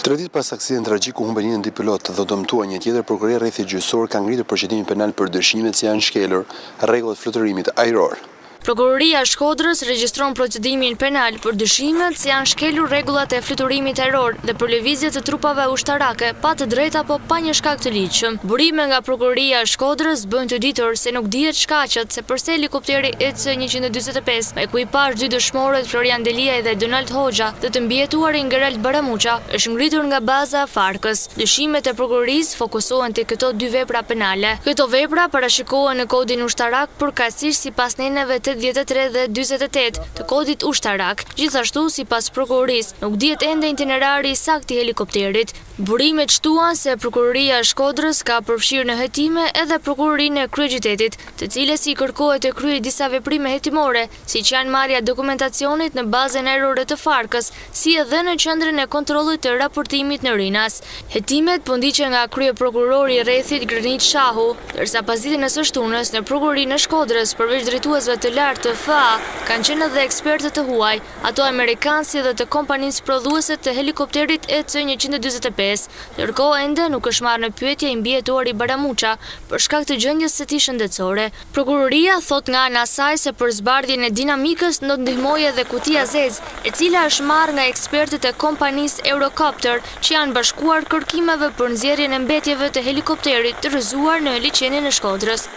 3 ditë pas aksident tragjik ku humbën jetën dy pilot dhe dëmtuar një tjetër, prokuroria rrethit gjyqësor ka ngritur procedimin penal për dëshimet se janë shkelur rregullat fluturimit ajror. Prokuroria e Shkodrës regjistron procedimin penal për dyshimet se janë shkelur rregullat e fluturimit ajror dhe për lëvizje të trupave ushtarake pa të drejtë apo pa një shkak të ligjshëm. Burime nga Prokuroria e Shkodrës bëjnë të ditur se nuk dihet shkaqet se përse helikopteri EC-145, me ekuipazh dy dëshmorët Florian Deliaj dhe Donald Hoxha dhe të mbijetuarin Gerald Baramuqa, është ngritur nga baza e Farkës. Dyshimet e prokurorisë fokusohen te këto dy vepra penale. Këto vepra parashikohen në kodin ushtarak përkatësisht sipas neneve 83 dhe 48 të kodit ushtarak. Gjithashtu, sipas prokurorisë, nuk dihet ende itinerari i saktë i helikopterit. Burimet shtuan se Prokuroria e Shkodrës ka përfshirë në hetime edhe Prokurorinë e Kryeqytetit, të cilës i kërkohet të kryejë disa veprime hetimore, siç janë marrja e dokumentacionit në bazën ajrore të Farkës, si edhe në qendrën e kontrollit të raportimit në Rinas. Hetimet po ndiqen nga kryeprokurori i rrethit Granit Shahu, ndërsa pas ditën e së shtunës në Prokurorinë e Shkodrës, përveç drejtuesve të lartë të FA, kanë qenë edhe ekspertë të huaj, ato amerikanë si edhe të kompanisë prodhuese të helikopterit EC-145. Ndërkohë ende nuk është marrë në pyetje i mbijetuari Baramuqa për shkak të gjendjes së tij shëndetësore. Prokuroria thot nga ana e saj se për zbardhjen e dinamikës do të ndihmojë edhe kutia zezë, e cila është marrë nga ekspertët e kompanisë Eurocopter, që janë bashkuar kërkimeve për nxjerrjen e mbetjeve të helikopterit të rrëzuar në liçenin e Shkodrës.